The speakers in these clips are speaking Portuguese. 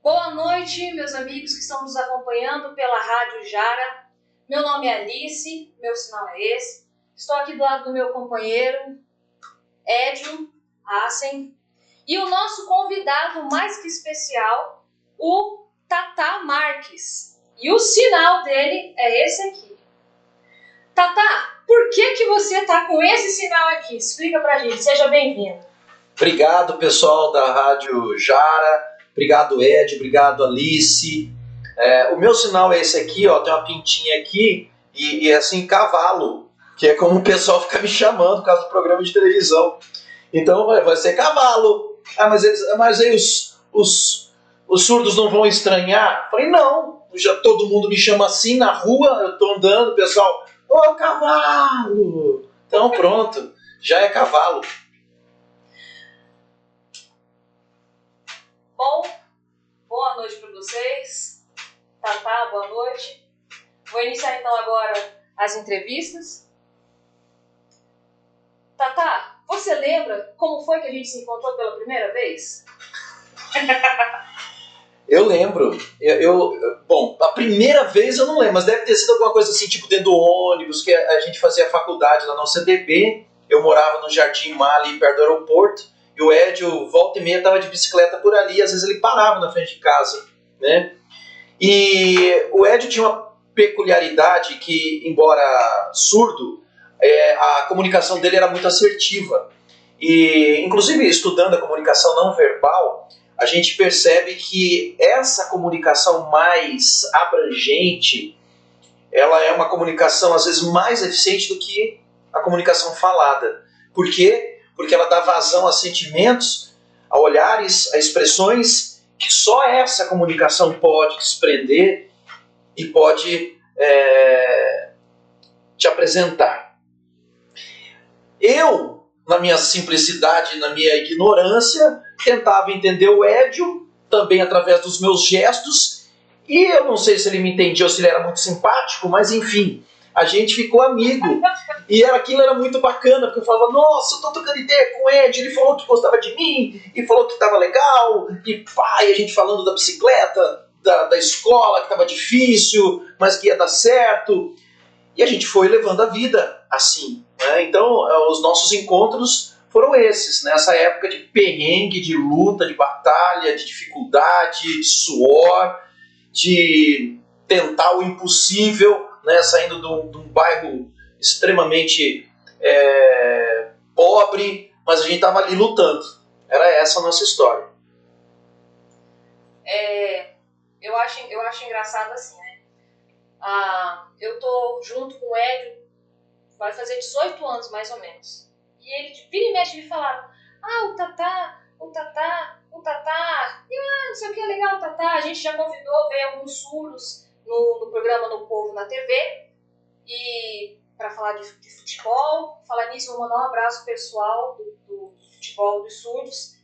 Boa noite, meus amigos que estão nos acompanhando pela Rádio Jara. Meu nome é Alice, meu sinal é esse. Estou aqui do lado do meu companheiro, Edio Hassen. E o nosso convidado mais que especial, o Tatá Marques. E o sinal dele é esse aqui. Tatá, por que você está com esse sinal aqui? Explica pra gente, seja bem-vindo. Obrigado, pessoal da Rádio Jara. Obrigado, Ed. Obrigado, Alice. O meu sinal é esse aqui, ó. Tem uma pintinha aqui e é assim, cavalo, que é como o pessoal fica me chamando por causa do programa de televisão. Então vai ser cavalo. Mas aí os surdos não vão estranhar? Falei, não. Já todo mundo me chama assim na rua, eu tô andando, o pessoal, ô cavalo! Então pronto, já é cavalo. Bom, boa noite para vocês. Tatá, boa noite. Vou iniciar então agora as entrevistas. Tatá, você lembra como foi que a gente se encontrou pela primeira vez? Eu lembro. Bom, a primeira vez eu não lembro, mas deve ter sido alguma coisa assim, tipo dentro do ônibus, que a gente fazia faculdade lá na UCDB. Eu morava no Jardim Mar, ali perto do aeroporto. E o Edio, volta e meia, estava de bicicleta por ali, às vezes ele parava na frente de casa, né? E o Edio tinha uma peculiaridade que, embora surdo, a comunicação dele era muito assertiva. E, inclusive, estudando a comunicação não verbal, a gente percebe que essa comunicação mais abrangente, ela é uma comunicação, às vezes, mais eficiente do que a comunicação falada. Por quê? Porque ela dá vazão a sentimentos, a olhares, a expressões que só essa comunicação pode desprender e pode te apresentar. Eu, na minha simplicidade, na minha ignorância, tentava entender o Edio, também através dos meus gestos, e eu não sei se ele me entendia ou se ele era muito simpático, mas enfim, a gente ficou amigo. E aquilo era muito bacana, porque eu falava, nossa, eu tô trocando ideia com o Ed, ele falou que gostava de mim, e falou que tava legal, e pá, e a gente falando da bicicleta, da escola, que tava difícil, mas que ia dar certo. E a gente foi levando a vida assim, né? Então, os nossos encontros foram esses, nessa época de perrengue, de luta, de batalha, de dificuldade, de suor, de tentar o impossível, né? Saindo de um bairro extremamente pobre, mas a gente estava ali lutando. Era essa a nossa história. Eu acho engraçado assim, né? Eu tô junto com o Edio, vai fazer 18 anos mais ou menos. E ele de vira e mexe me falava, o Tatá. E não sei o que, é legal, o Tatá. A gente já convidou, veio alguns surdos no programa No Povo na TV. E para falar de futebol, falar nisso, vou mandar um abraço pessoal do futebol dos surdos.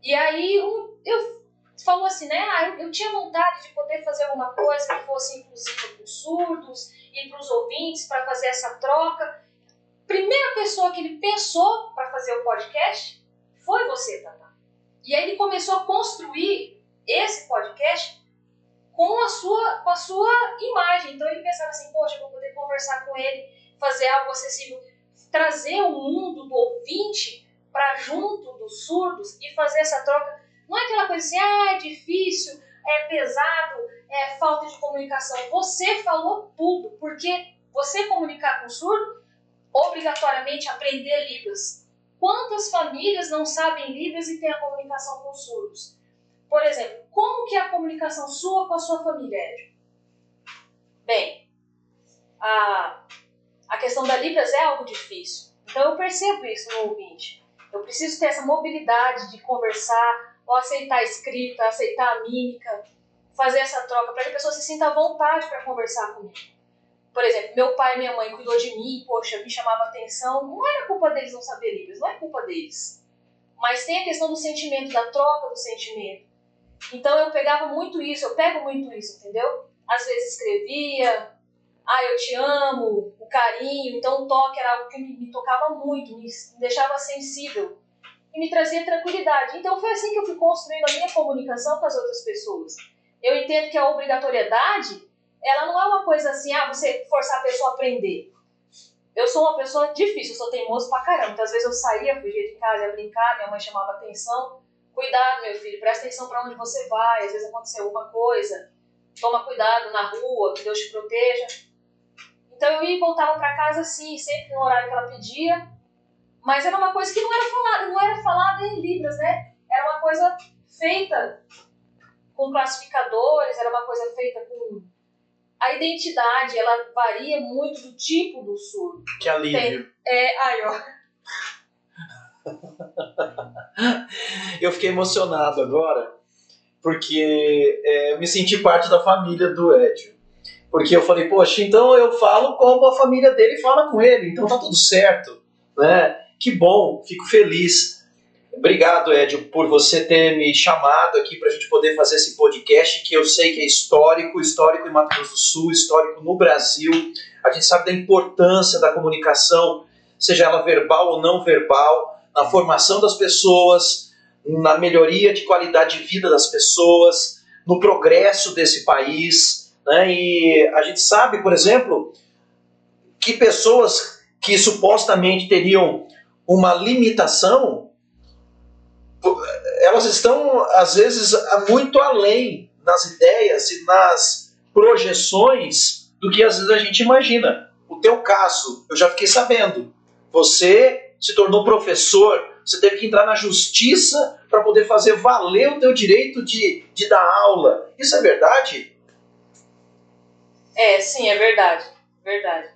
E aí eu falou assim, né? Eu tinha vontade de poder fazer alguma coisa que fosse inclusiva para os surdos e para os ouvintes, para fazer essa troca. Primeira pessoa que ele pensou para fazer o podcast foi você, Tatá. E aí ele começou a construir esse podcast com a sua imagem. Então ele pensava assim, poxa, eu vou poder conversar com ele, fazer algo acessível, trazer o mundo do ouvinte para junto dos surdos e fazer essa troca. Não é aquela coisa assim, é difícil, é pesado, é falta de comunicação. Você falou tudo, porque você comunicar com o surdo, obrigatoriamente aprender Libras. Quantas famílias não sabem Libras e têm a comunicação com os surdos? Por exemplo, como que é a comunicação sua com a sua família, Edio? Bem, a questão da Libras é algo difícil. Então eu percebo isso no ouvinte. Eu preciso ter essa mobilidade de conversar, ou aceitar a escrita, aceitar a mímica, fazer essa troca, para que a pessoa se sinta à vontade para conversar comigo. Por exemplo, meu pai e minha mãe cuidou de mim, poxa, me chamava atenção. Não era culpa deles não saber Libras, não é culpa deles. Mas tem a questão do sentimento, da troca do sentimento. Então eu pegava muito isso, eu pego muito isso, entendeu? Às vezes escrevia, eu te amo, o carinho. Então o toque era algo que me tocava muito, me deixava sensível. e me trazia tranquilidade. Então foi assim que eu fui construindo a minha comunicação com as outras pessoas. Eu entendo que a obrigatoriedade, ela não é uma coisa assim, você forçar a pessoa a aprender. Eu sou uma pessoa difícil, eu sou teimoso pra caramba. Muitas vezes eu saía, fugia de casa, ia brincar, minha mãe chamava atenção. Cuidado, meu filho, presta atenção pra onde você vai, às vezes aconteceu alguma coisa. Toma cuidado na rua, que Deus te proteja. Então eu ia e voltava pra casa assim, sempre no horário que ela pedia. Mas era uma coisa que não era falada em libras, né? Era uma coisa feita com classificadores, era uma coisa feita com... A identidade, ela varia muito do tipo do surdo. Que alívio. Aí, ó. Eu fiquei emocionado agora, porque eu me senti parte da família do Edio. Porque eu falei, poxa, então eu falo como a família dele fala com ele, então tá tudo certo, né? Que bom, fico feliz. Obrigado, Edio, por você ter me chamado aqui para a gente poder fazer esse podcast, que eu sei que é histórico em Mato Grosso do Sul, histórico no Brasil. A gente sabe da importância da comunicação, seja ela verbal ou não verbal, na formação das pessoas, na melhoria de qualidade de vida das pessoas, no progresso desse país, né? E a gente sabe, por exemplo, que pessoas que supostamente teriam uma limitação, elas estão, às vezes, muito além nas ideias e nas projeções do que às vezes a gente imagina. O teu caso, eu já fiquei sabendo. Você se tornou professor, você teve que entrar na justiça para poder fazer valer o teu direito de dar aula. Isso é verdade? Sim, é verdade. Verdade.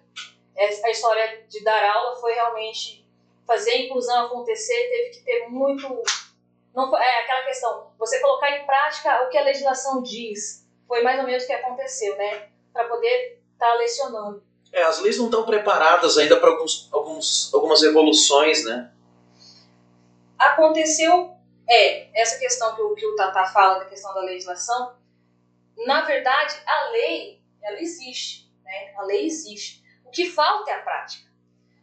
A história de dar aula foi realmente fazer a inclusão acontecer, teve que ter muito... Não foi, aquela questão, você colocar em prática o que a legislação diz. Foi mais ou menos o que aconteceu, né? Para poder estar lecionando. As leis não estão preparadas ainda para algumas evoluções, né? Aconteceu, essa questão que o Tatá fala, da questão da legislação, na verdade, a lei, ela existe, né? A lei existe. O que falta é a prática.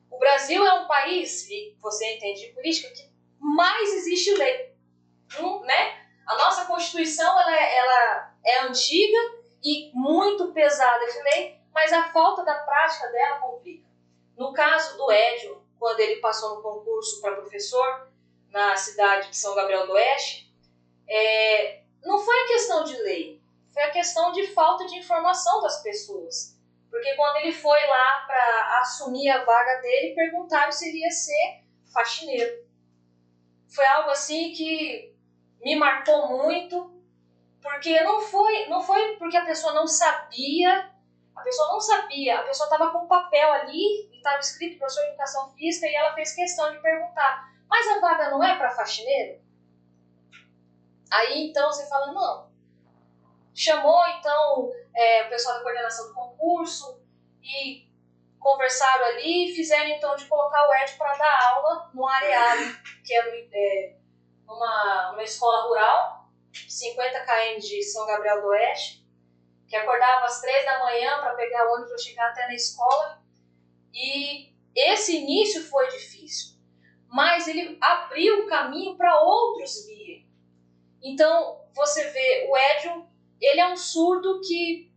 O Brasil é um país, e você entende de política, que mais existe lei. Né? A nossa Constituição ela é antiga e muito pesada de lei, mas a falta da prática dela complica. No caso do Edio, quando ele passou no concurso para professor na cidade de São Gabriel do Oeste, não foi a questão de lei, foi a questão de falta de informação das pessoas. Porque quando ele foi lá para assumir a vaga dele, perguntaram se ele ia ser faxineiro. Foi algo assim que me marcou muito, porque não foi porque a pessoa não sabia, a pessoa estava com um papel ali, e estava escrito professor de educação física, e ela fez questão de perguntar, mas a vaga não é para faxineiro? Aí então você fala, não. Chamou então o pessoal da coordenação do concurso, e conversaram ali, e fizeram então de colocar o Edio para dar aula no areado, que é numa escola rural, 50 km de São Gabriel do Oeste, que acordava às 3 da manhã para pegar o ônibus para chegar até na escola. E esse início foi difícil, mas ele abriu o caminho para outros virem. Então, você vê, o Edio, ele é um surdo que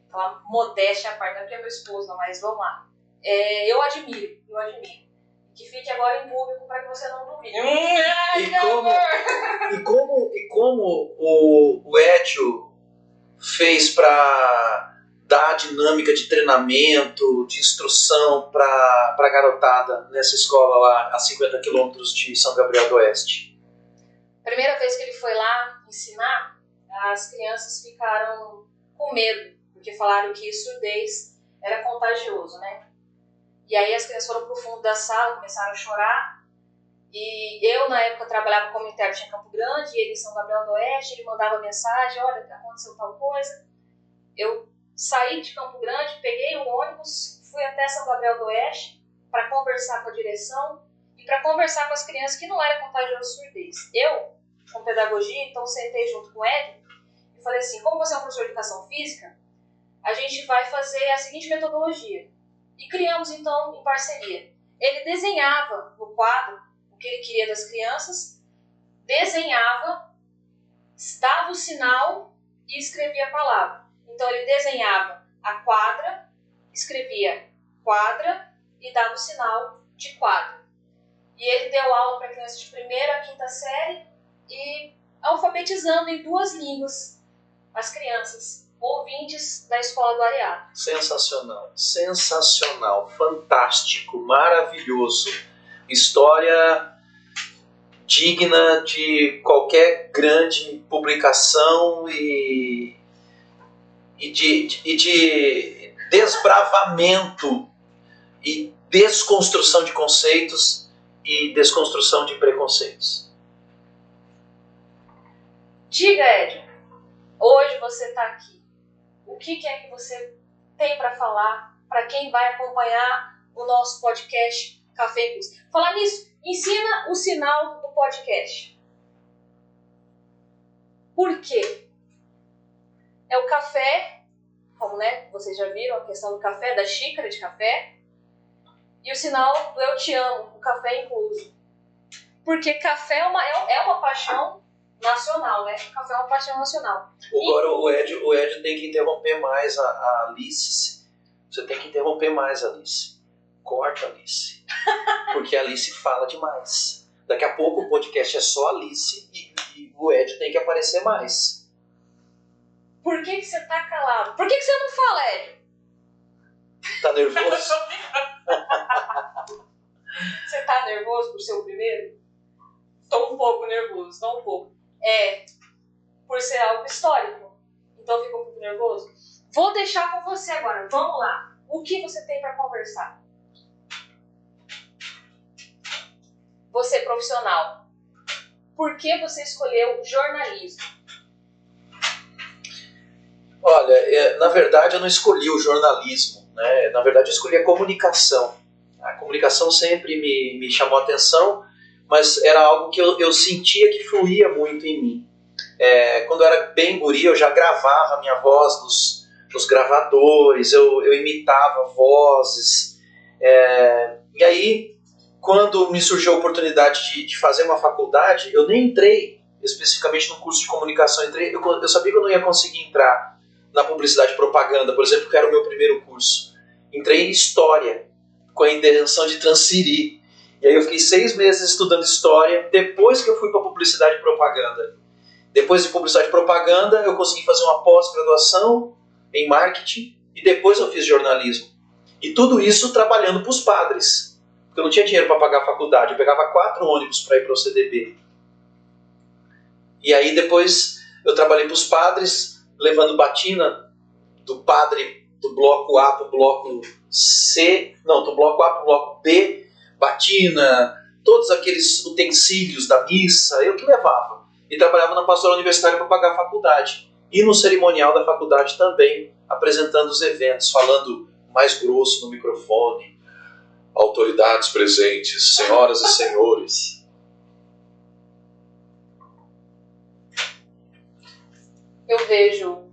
uma modéstia à parte, não é porque é meu esposo, não, mas vamos lá. Eu admiro. Que fique agora em público para que você não duvide. E como o Edio fez para dar a dinâmica de treinamento, de instrução para a garotada nessa escola lá a 50 quilômetros de São Gabriel do Oeste? Primeira vez que ele foi lá ensinar, as crianças ficaram com medo, porque falaram que surdez era contagioso, né? E aí as crianças foram pro fundo da sala, começaram a chorar. E eu, na época, trabalhava como intérprete em Campo Grande, e ele em São Gabriel do Oeste, ele mandava mensagem, olha, aconteceu tal coisa. Eu saí de Campo Grande, peguei o ônibus, fui até São Gabriel do Oeste para conversar com a direção e para conversar com as crianças que não era contagioso surdez. Eu, com pedagogia, então sentei junto com o Edio e falei assim, como você é um professor de educação física, a gente vai fazer a seguinte metodologia. E criamos, então, em parceria. Ele desenhava no quadro o que ele queria das crianças, desenhava, dava o sinal e escrevia a palavra. Então ele desenhava a quadra, escrevia quadra e dava o sinal de quadra. E ele deu aula para crianças de 1ª a 5ª série e alfabetizando em 2 línguas as crianças, ouvintes da Escola do Areado. Sensacional, sensacional, fantástico, maravilhoso. História digna de qualquer grande publicação e de desbravamento e desconstrução de conceitos e desconstrução de preconceitos. Diga, Edio, hoje você está aqui. O que é que você tem para falar para quem vai acompanhar o nosso podcast Café Plus? Falar nisso, ensina o sinal do podcast. Por quê? É o café, como vocês já viram a questão do café, da xícara de café, e o sinal do eu te amo, o café incluso. Porque café é uma paixão nacional, né? O café é uma paixão nacional. Agora o Edio tem que interromper mais a Alice. Você tem que interromper mais a Alice. Corta a Alice. Porque a Alice fala demais. Daqui a pouco o podcast é só a Alice e o Edio tem que aparecer mais. Por que você tá calado? Por que você não fala, Edio? Tá nervoso? Você tá nervoso por ser o primeiro? Tô um pouco nervoso, tô um pouco. Por ser algo histórico. Então fico um pouco nervoso. Vou deixar com você agora. Vamos lá. O que você tem para conversar? Você é profissional. Por que você escolheu jornalismo? Olha, na verdade eu não escolhi o jornalismo, né? Na verdade eu escolhi a comunicação. A comunicação sempre me chamou a atenção, mas era algo que eu sentia que fluía muito em mim. Quando eu era bem guri, eu já gravava a minha voz nos gravadores, eu imitava vozes. E aí, quando me surgiu a oportunidade de fazer uma faculdade, eu nem entrei especificamente no curso de comunicação. Eu sabia que eu não ia conseguir entrar na publicidade e propaganda, por exemplo, que era o meu primeiro curso. Entrei em História, com a intenção de transferir. E aí eu fiquei 6 meses estudando História, depois que eu fui para publicidade e propaganda. Depois de publicidade e propaganda, eu consegui fazer uma pós-graduação em marketing e depois eu fiz jornalismo. E tudo isso trabalhando para os padres, porque eu não tinha dinheiro para pagar a faculdade. Eu pegava 4 ônibus para ir para o CDB. E aí depois eu trabalhei para os padres, levando batina do padre do bloco A para o bloco C, não, do bloco A para o bloco B, batina, todos aqueles utensílios da missa, eu que levava. E trabalhava na pastoral universitária para pagar a faculdade. E no cerimonial da faculdade também, apresentando os eventos, falando mais grosso no microfone. Autoridades presentes, senhoras e senhores. Eu vejo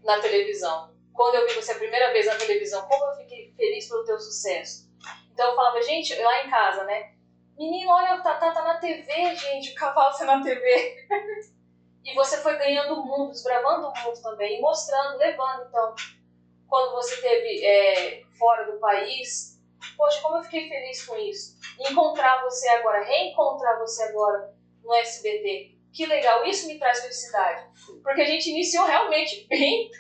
na televisão. Quando eu vi você a primeira vez na televisão, como eu fiquei feliz pelo teu sucesso. Então eu falava, gente, lá em casa, né? Menino, olha, o Tatá tá na TV, gente, o cavalo tá na TV. E você foi ganhando o mundo, desbravando o mundo também, e mostrando, levando. Então, quando você esteve fora do país, poxa, como eu fiquei feliz com isso. Encontrar você agora, reencontrar você agora no SBT. Que legal, isso me traz felicidade. Porque a gente iniciou realmente bem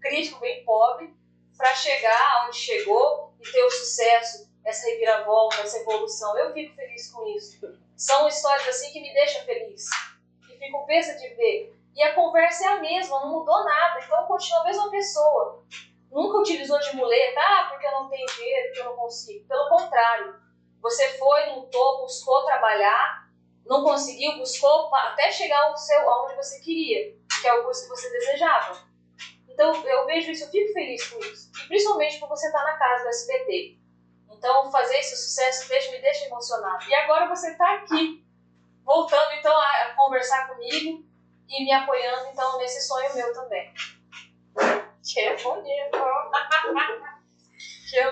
crítico, bem pobre, para chegar onde chegou e ter o sucesso, essa reviravolta, essa evolução. Eu fico feliz com isso. São histórias assim que me deixam feliz. E fico besta de ver. E a conversa é a mesma, não mudou nada. Então continua a mesma pessoa. Nunca utilizou de muleta, porque eu não tenho dinheiro, porque eu não consigo. Pelo contrário, você foi, lutou, buscou trabalhar, não conseguiu, buscou até chegar aonde você queria, que é o curso que você desejava. Então eu vejo isso, eu fico feliz com isso. E principalmente por você estar na casa do SBT. Então, fazer esse sucesso me deixa emocionado. E agora você está aqui, voltando então a conversar comigo e me apoiando então nesse sonho meu também. Que é bonito.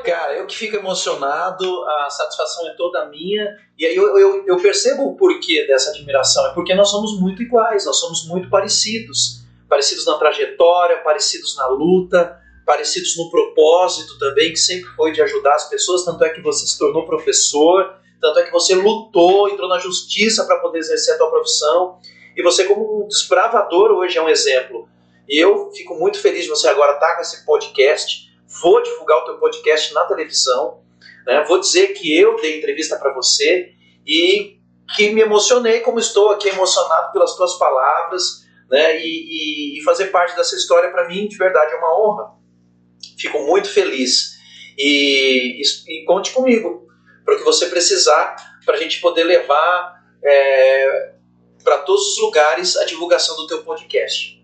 Cara, eu que fico emocionado, a satisfação é toda minha, e aí eu percebo o porquê dessa admiração, é porque nós somos muito iguais, nós somos muito parecidos, parecidos na trajetória, parecidos na luta, parecidos no propósito também, que sempre foi de ajudar as pessoas, tanto é que você se tornou professor, tanto é que você lutou, entrou na justiça para poder exercer a tua profissão, e você como um desbravador hoje é um exemplo. E eu fico muito feliz de você agora estar com esse podcast. Vou divulgar o teu podcast na televisão, né? Vou dizer que eu dei entrevista para você e que me emocionei, como estou aqui emocionado pelas tuas palavras, né? E fazer parte dessa história para mim de verdade é uma honra. Fico muito feliz e conte comigo para o que você precisar para a gente poder levar para todos os lugares a divulgação do teu podcast.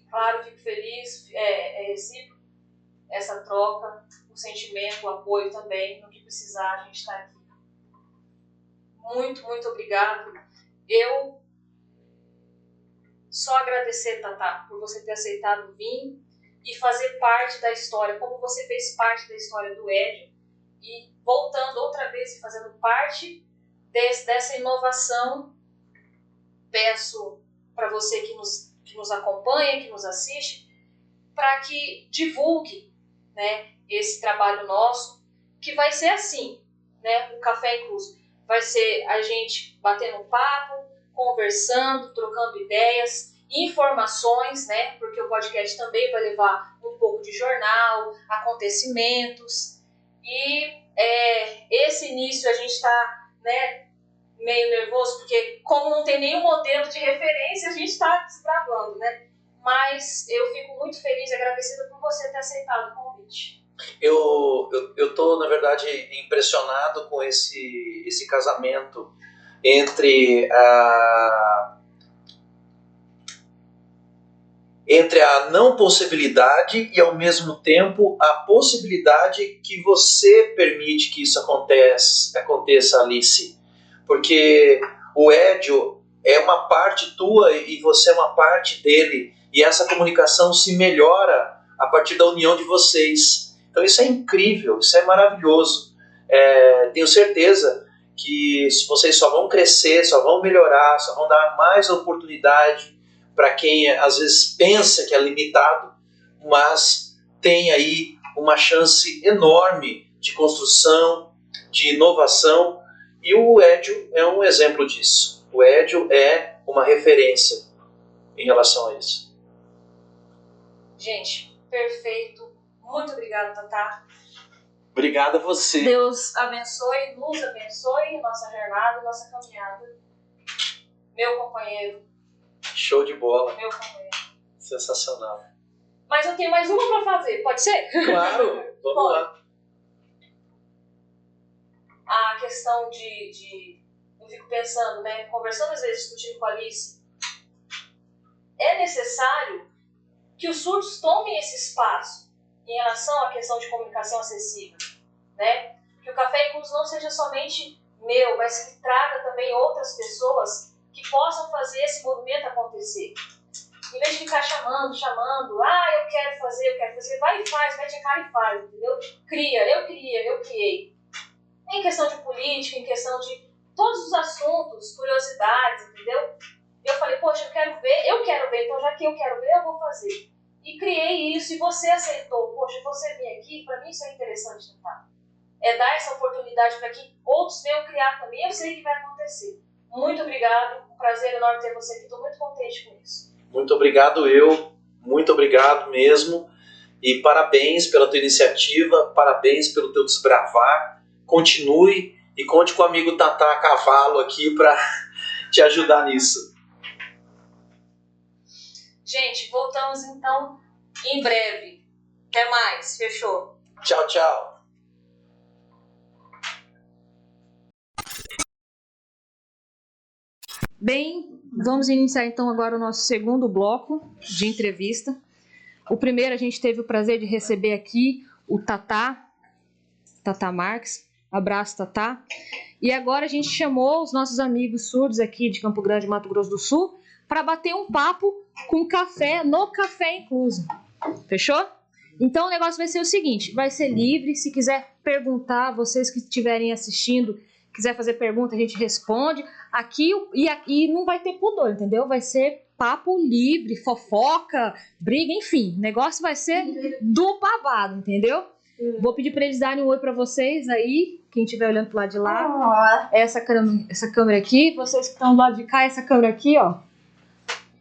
Claro, fico feliz, é recíproco essa troca, o sentimento, o apoio também, no que precisar a gente está aqui. Muito, muito obrigado. Eu só agradecer, Tatá, por você ter aceitado vir e fazer parte da história, como você fez parte da história do Edio, e voltando outra vez e fazendo parte dessa inovação. Peço para você que nos acompanha, que nos assiste, para que divulgue, né, esse trabalho nosso, que vai ser assim, né, o Café Incluso. Vai ser a gente batendo um papo, conversando, trocando ideias, informações, né, porque o podcast também vai levar um pouco de jornal, acontecimentos, e esse início a gente está, né, meio nervoso, porque como não tem nenhum modelo de referência, a gente está desbravando, né? Mas eu fico muito feliz e agradecida por você ter aceitado o convite. Eu tô, na verdade, impressionado com esse casamento entre a não possibilidade e, ao mesmo tempo, a possibilidade que você permite que isso aconteça, Alice. Porque o Edio é uma parte tua e você é uma parte dele, e essa comunicação se melhora a partir da união de vocês. Então isso é incrível, isso é maravilhoso. Tenho certeza que vocês só vão crescer, só vão melhorar, só vão dar mais oportunidade para quem às vezes pensa que é limitado, mas tem aí uma chance enorme de construção, de inovação, e o Edio é um exemplo disso. O Edio é uma referência em relação a isso. Gente, perfeito. Muito obrigada, Tatá. Obrigado a você. Deus abençoe, nos abençoe nossa jornada, nossa caminhada. Meu companheiro. Show de bola. Meu companheiro. Sensacional. Mas eu tenho mais uma para fazer, pode ser? Claro, vamos lá. A questão eu fico pensando, né, conversando às vezes, discutindo com a Alice, é necessário que os surdos tomem esse espaço em relação à questão de comunicação acessível, né? Que o Café Incluso não seja somente meu, mas que traga também outras pessoas que possam fazer esse movimento acontecer. Em vez de ficar chamando, eu quero fazer, vai e faz, mete a cara e faz, entendeu? Eu criei. Em questão de política, em questão de todos os assuntos, curiosidades, entendeu? Eu falei, poxa, eu quero ver, então já que eu quero ver, eu vou fazer. E criei isso, e você aceitou. Poxa, você vir aqui, para mim isso é interessante tentar. É dar essa oportunidade para que outros venham criar também, eu sei que vai acontecer. Muito obrigado, um prazer enorme ter você aqui, estou muito contente com isso. Muito obrigado muito obrigado mesmo, e parabéns pela tua iniciativa, parabéns pelo teu desbravar. Continue e conte com o amigo Tatá a cavalo aqui para te ajudar nisso. Gente, voltamos então em breve. Até mais, fechou. Tchau, tchau. Bem, vamos iniciar então agora o nosso segundo bloco de entrevista. O primeiro a gente teve o prazer de receber aqui o Tatá Marques. Abraço, Tatá. E agora a gente chamou os nossos amigos surdos aqui de Campo Grande, Mato Grosso do Sul, para bater um papo com café no Café Incluso. Fechou? Então o negócio vai ser o seguinte, vai ser livre, se quiser perguntar, vocês que estiverem assistindo, quiser fazer pergunta, a gente responde. Aqui e não vai ter pudor, entendeu? Vai ser papo livre, fofoca, briga, enfim. O negócio vai ser do babado, entendeu? Vou pedir para eles darem um oi para vocês aí, quem estiver olhando pro lado de lá. Essa câmera aqui, vocês que estão do lado de cá, essa câmera aqui, ó.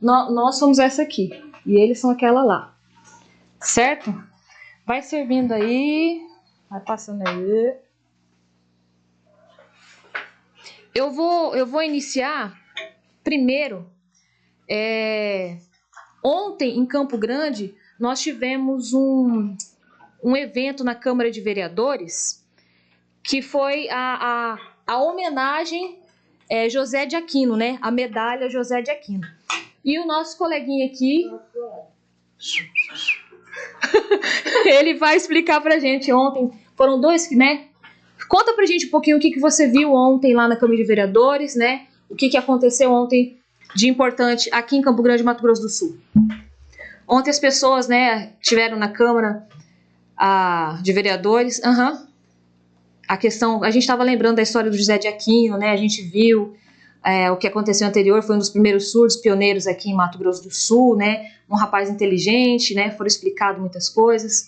Nós somos essa aqui e eles são aquela lá. Certo? Vai servindo aí. Vai passando aí. Eu vou iniciar primeiro. Ontem em Campo Grande nós tivemos um evento na Câmara de Vereadores que foi a homenagem José de Aquino, né? A medalha José de Aquino. E o nosso coleguinha aqui, ele vai explicar pra gente. Ontem foram dois, né? Conta pra gente um pouquinho o que você viu ontem lá na Câmara de Vereadores, né? O que aconteceu ontem de importante aqui em Campo Grande, Mato Grosso do Sul. Ontem as pessoas, né, tiveram na Câmara de Vereadores. A questão, a gente estava lembrando da história do José de Aquino, né? A gente viu o que aconteceu anterior, foi um dos primeiros surdos pioneiros aqui em Mato Grosso do Sul, né? Um rapaz inteligente, né? Foram explicadas muitas coisas,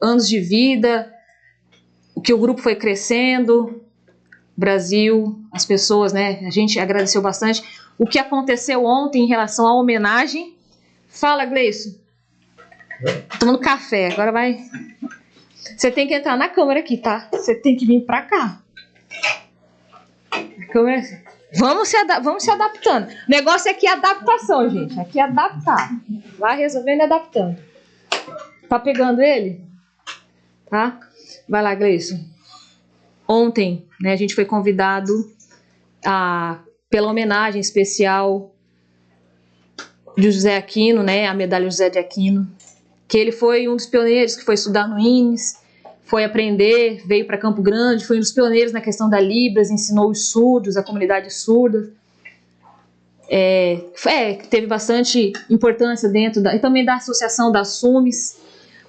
anos de vida, o que o grupo foi crescendo, Brasil, as pessoas, né? A gente agradeceu bastante. O que aconteceu ontem em relação à homenagem. Fala, Gleison. Tomando café, agora vai. Você tem que entrar na câmera aqui, tá? Você tem que vir pra cá. Vamos se adaptando. O negócio aqui é adaptação, gente. Aqui é adaptar. Vai resolvendo e adaptando. Tá pegando ele? Tá? Vai lá, Gleison. Ontem, né, a gente foi convidado pela homenagem especial de José Aquino, né, a medalha José de Aquino, que ele foi um dos pioneiros que foi estudar no INES, foi aprender, veio para Campo Grande, foi um dos pioneiros na questão da Libras, ensinou os surdos, a comunidade surda. Teve bastante importância dentro e também da associação das SUMES.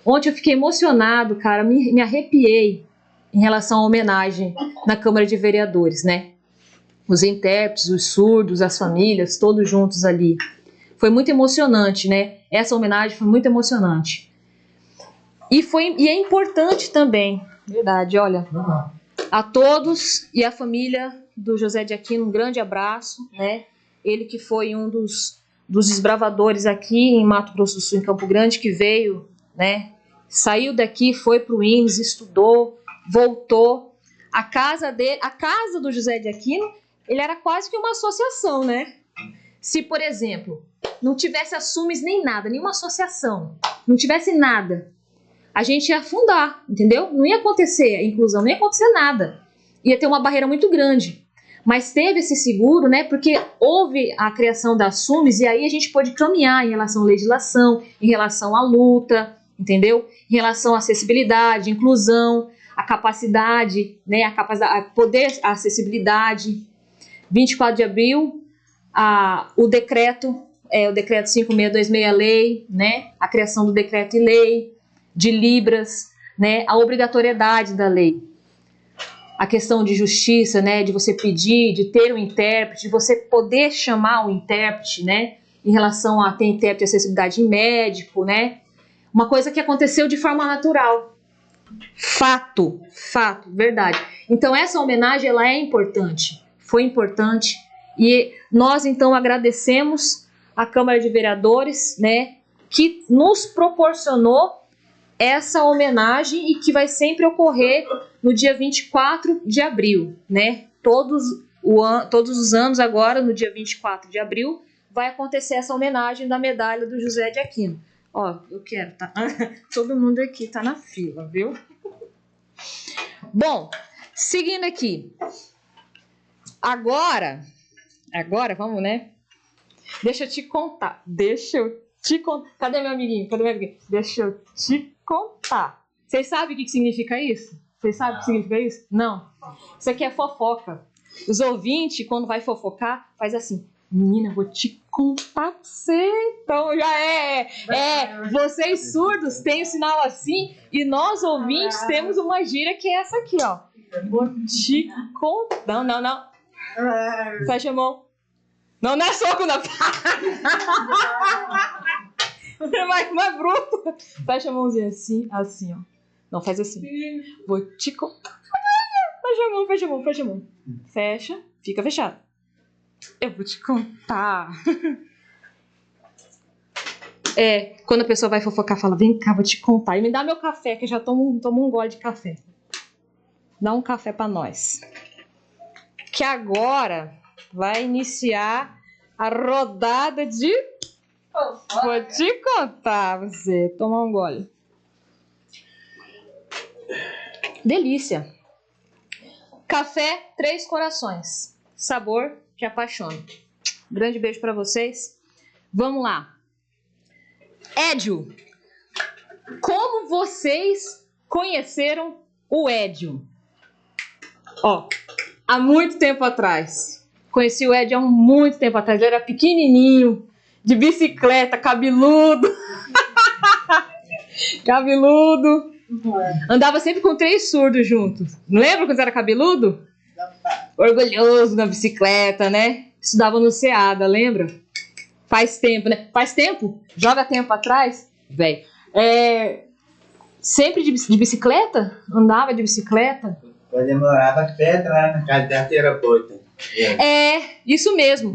Ontem eu fiquei emocionado, cara, me arrepiei em relação à homenagem na Câmara de Vereadores, né? Os intérpretes, os surdos, as famílias, todos juntos ali. Foi muito emocionante, né? Essa homenagem foi muito emocionante. E é importante também, verdade, olha, a todos e a família do José de Aquino, um grande abraço, né? Ele que foi um dos desbravadores aqui em Mato Grosso do Sul, em Campo Grande, que veio, né? Saiu daqui, foi para o INES, estudou, voltou. A casa do José de Aquino, ele era quase que uma associação, né? Se, por exemplo, não tivesse a SUMES nem nada, nenhuma associação, não tivesse nada, a gente ia afundar, entendeu? Não ia acontecer a inclusão, não ia acontecer nada. Ia ter uma barreira muito grande. Mas teve esse seguro, né? Porque houve a criação da SUMES e aí a gente pôde caminhar em relação à legislação, em relação à luta, entendeu? Em relação à acessibilidade, inclusão, a capacidade, né? A poder, a acessibilidade. 24 de abril, o decreto 5626-lei, né? A criação do decreto e lei de Libras, né? A obrigatoriedade da lei. A questão de justiça, né? De você pedir, de ter um intérprete, de você poder chamar o intérprete, né? Em relação a ter intérprete de acessibilidade em médico, né? Uma coisa que aconteceu de forma natural. Fato, verdade. Então essa homenagem, ela é importante, foi importante, e nós então agradecemos a Câmara de Vereadores, né, que nos proporcionou essa homenagem e que vai sempre ocorrer no dia 24 de abril, né? Todos os anos agora, no dia 24 de abril, vai acontecer essa homenagem da medalha do José de Aquino. Ó, eu quero, tá? Todo mundo aqui tá na fila, viu? Bom, seguindo aqui. Agora, vamos, né? Deixa eu te contar. Cadê meu amiguinho? Deixa eu te contar. Vocês sabem o que significa isso? Vocês sabem o que significa isso? Não. Isso aqui é fofoca. Os ouvintes, quando vai fofocar, faz assim. Menina, vou te contar pra você. Então já vocês surdos têm o sinal assim e nós ouvintes temos uma gíria que é essa aqui, ó. Vou te contar. Não. Fecha a mão. Não é soco, não. Mais bruto. Fecha a mãozinha assim, ó. Não, faz assim. Vou te contar. Fecha a mão. Fecha, fica fechado. Eu vou te contar. Quando a pessoa vai fofocar, fala, vem cá, vou te contar. E me dá meu café, que eu já tomo um gole de café. Dá um café pra nós. Que agora vai iniciar a rodada de... Vou te contar, você. Tomar um gole. Delícia. Café Três Corações. Sabor que apaixona. Grande beijo pra vocês. Vamos lá. Édio. Como vocês conheceram o Édio? Ó, há muito tempo atrás. Conheci o Édio há muito tempo atrás. Ele era pequenininho, de bicicleta, cabeludo. Cabeludo. Andava sempre com 3 surdos juntos. Lembra quando era cabeludo? Orgulhoso na bicicleta, né? Estudava no SEADA, lembra? Faz tempo, né? Faz tempo? Joga tempo atrás? Velho. Sempre de bicicleta? Andava de bicicleta? Eu demorava até atrás na casa da aeroporto. Isso mesmo.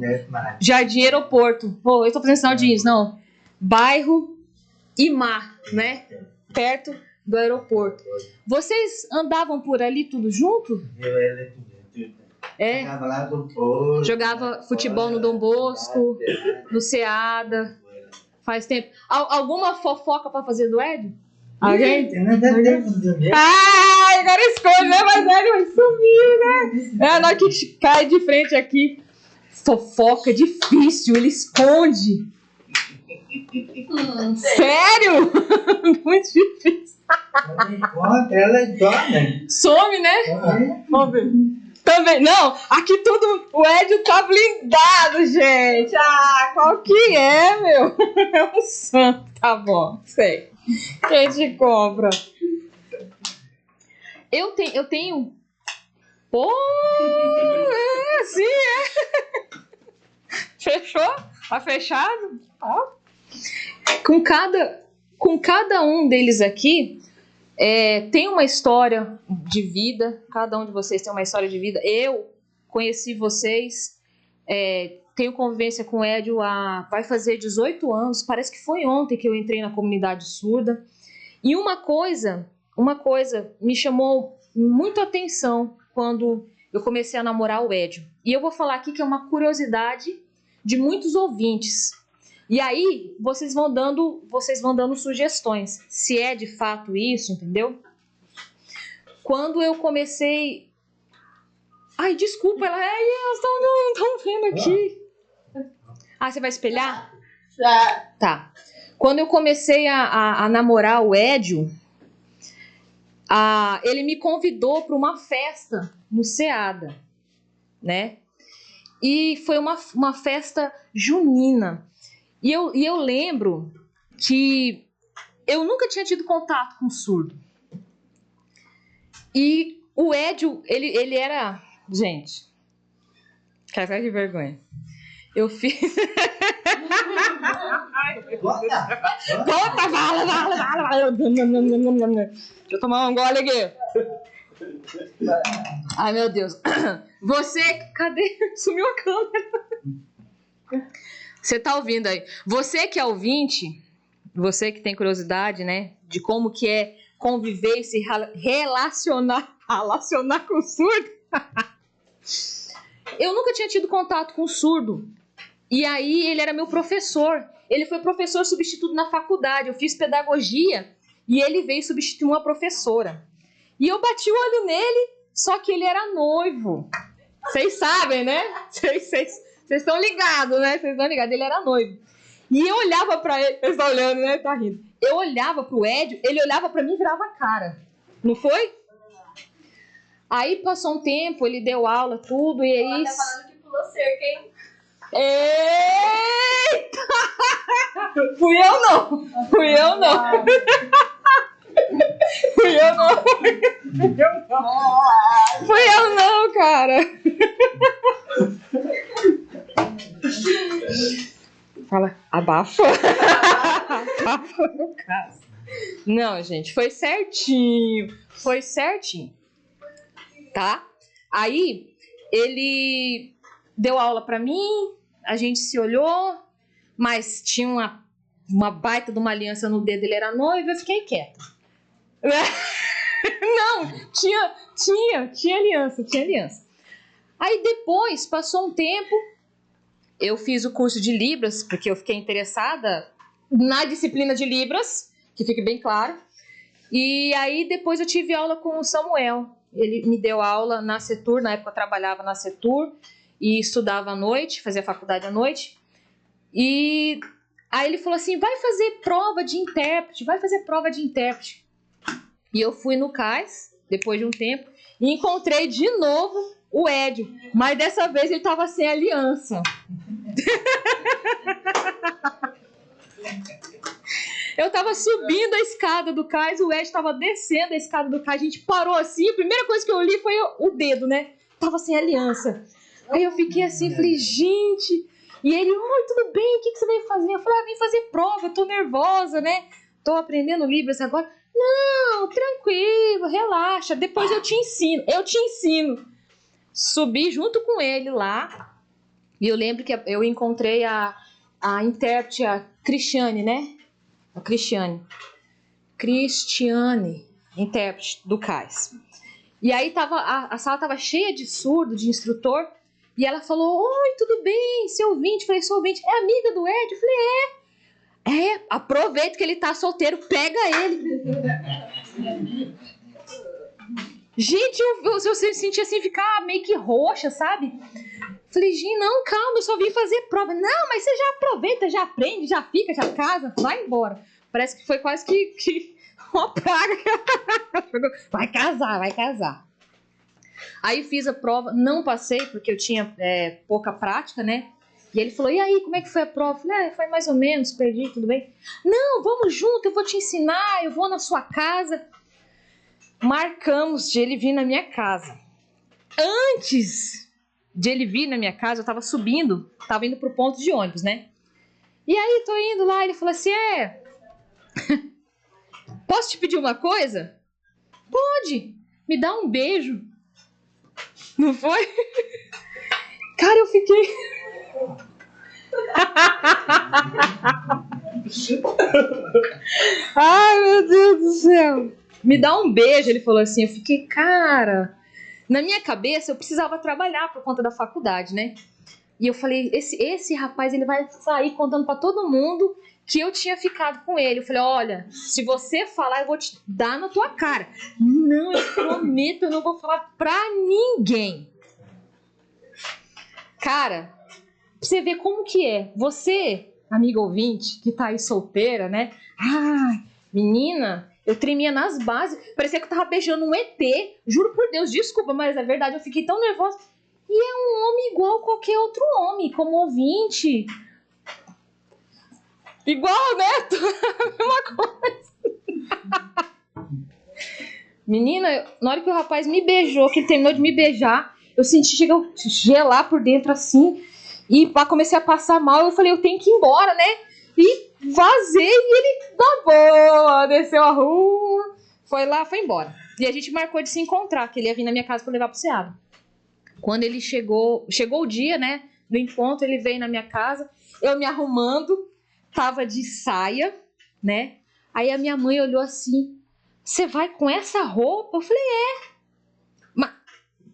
Jardim Aeroporto. Pô, eu tô fazendo sinal de isso, não. Bairro Imar, né? Perto do aeroporto. Vocês andavam por ali tudo junto? Jogava lá do Porto. Jogava futebol no Dom Bosco, no SEADA. Faz tempo. Alguma fofoca pra fazer do Édio? Alguém? Agora esconde, né? Mas Édio vai sumir, né? É, nós que cai de frente aqui. Fofoca difícil, ele esconde. Sério? Muito difícil. Ela dorme. Some, né? Vamos ver. Também, não, aqui tudo, o Édio tá blindado, gente. Qual que é, meu? É um santo, tá bom, sei. Quem te compra? Eu tenho... Pô, assim, Fechou? Tá fechado? Ó. Com cada um deles aqui, tem uma história de vida. Cada um de vocês tem uma história de vida. Eu conheci vocês, tenho convivência com o Édio vai fazer 18 anos. Parece que foi ontem que eu entrei na comunidade surda. E uma coisa me chamou muito a atenção quando eu comecei a namorar o Édio. E eu vou falar aqui que é uma curiosidade de muitos ouvintes. E aí, vocês vão dando sugestões, se é de fato isso, entendeu? Quando eu comecei... Ai, desculpa, elas estão vendo aqui. Você vai espelhar? Já. Tá. Quando eu comecei a namorar o Édio, ele me convidou para uma festa no SEADA, né? E foi uma festa junina. E eu lembro que eu nunca tinha tido contato com surdo. E o Édio, ele era... Gente, cara, que vergonha. Eu fiz... Conta, fala. Deixa eu tomar um gole aqui. Ai, meu Deus. Você... Cadê? Sumiu a câmera. Você tá ouvindo aí. Você que é ouvinte, você que tem curiosidade, né, de como que é conviver e se relacionar com o surdo. Eu nunca tinha tido contato com o surdo. E aí ele era meu professor. Ele foi professor substituto na faculdade. Eu fiz pedagogia e ele veio substituir uma professora. E eu bati o olho nele, só que ele era noivo. Vocês sabem, né? Vocês estão ligados, né? Vocês estão ligados. Ele era noivo. E eu olhava pra ele... Vocês estão olhando, né? Tá rindo. Eu olhava pro Édio, ele olhava pra mim e virava a cara. Não foi? Aí passou um tempo, ele deu aula, tudo, e aí... Ela tá falando que pulou cerca, hein? Eita! Fui eu não. Fui eu não, cara. Fala, abafa. Abafa no caso. Não, gente, foi certinho. Tá? Aí, ele deu aula pra mim, a gente se olhou, mas tinha uma baita de uma aliança no dedo, ele era noivo, eu fiquei quieta. Não, tinha aliança. Aí depois, passou um tempo, eu fiz o curso de Libras, porque eu fiquei interessada na disciplina de Libras, que fique bem claro. E aí depois eu tive aula com o Samuel. Ele me deu aula na Setur, na época eu trabalhava na Setur e estudava à noite, fazia faculdade à noite. E aí ele falou assim, vai fazer prova de intérprete. E eu fui no CAIS, depois de um tempo, e encontrei de novo o Edio. Mas dessa vez ele estava sem aliança. Eu tava subindo a escada do cais, o Ed tava descendo a escada do cais, a gente parou assim, a primeira coisa que eu li foi o dedo, né? Tava sem aliança. Aí eu fiquei assim, falei, gente... E ele, oi, tudo bem, o que você veio fazer? Eu falei, vim fazer prova, eu tô nervosa, né? Tô aprendendo Libras agora. Não, tranquilo, relaxa, depois eu te ensino. Subi junto com ele lá, e eu lembro que eu encontrei a intérprete, a Cristiane, né? A Cristiane, intérprete do CAIS. E aí a sala tava cheia de surdo, de instrutor, e ela falou, oi, tudo bem, seu ouvinte? Eu falei, sou ouvinte, é amiga do Ed? Eu falei, aproveita que ele tá solteiro, pega ele. Gente, eu senti assim, ficar meio que roxa, sabe? Falei, gente, não, calma, eu só vim fazer prova. Não, mas você já aproveita, já aprende, já fica, já casa, vai embora. Parece que foi quase que uma praga. Vai casar. Aí fiz a prova, não passei, porque eu tinha pouca prática, né? E ele falou, e aí, como é que foi a prova? Eu falei, foi mais ou menos, perdi, tudo bem? Não, vamos junto, eu vou te ensinar, eu vou na sua casa. Marcamos de ele vir na minha casa. Antes de ele vir na minha casa, eu tava indo pro ponto de ônibus, né? E aí, tô indo lá, ele falou assim, posso te pedir uma coisa? Pode, me dá um beijo. Não foi? Cara, eu fiquei... Ai, meu Deus do céu. Me dá um beijo, ele falou assim. Eu fiquei, cara... Na minha cabeça, eu precisava trabalhar por conta da faculdade, né? E eu falei, esse rapaz, ele vai sair contando pra todo mundo que eu tinha ficado com ele. Eu falei, olha, se você falar, eu vou te dar na tua cara. Não, eu prometo, eu não vou falar pra ninguém. Cara, pra você ver como que é. Você, amiga ouvinte, que tá aí solteira, né? Ai, menina... Eu tremia nas bases, parecia que eu tava beijando um ET. Juro por Deus, desculpa, mas é verdade, eu fiquei tão nervosa. E é um homem igual a qualquer outro homem, como ouvinte. Igual, né? A mesma coisa. Menina, na hora que o rapaz me beijou, que ele terminou de me beijar, eu senti gelar por dentro assim. E comecei a passar mal, eu falei, eu tenho que ir embora, né? E vazei e ele, na boa, desceu a rua, foi lá, foi embora. E a gente marcou de se encontrar, que ele ia vir na minha casa pra levar pro Seado. Quando ele chegou o dia, né, do encontro, ele veio na minha casa, eu me arrumando, tava de saia, né, aí a minha mãe olhou assim, você vai com essa roupa? Eu falei, mas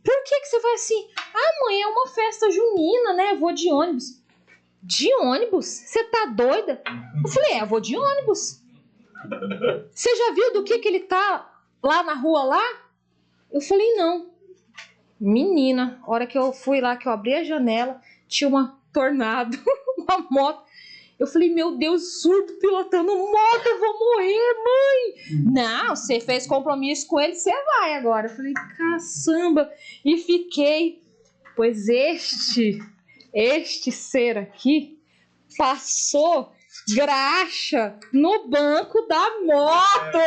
por que você vai assim? Ah, mãe, é uma festa junina, né, eu vou de ônibus. De ônibus? Você tá doida? Eu falei, eu vou de ônibus. Você já viu do que ele tá lá na rua lá? Eu falei, não. Menina, a hora que eu fui lá, que eu abri a janela, tinha uma Tornado, uma moto. Eu falei, meu Deus, surdo pilotando moto, eu vou morrer, mãe. Não, você fez compromisso com ele, você vai agora. Eu falei, caçamba. E fiquei, pois este Este ser aqui passou graxa no banco da moto.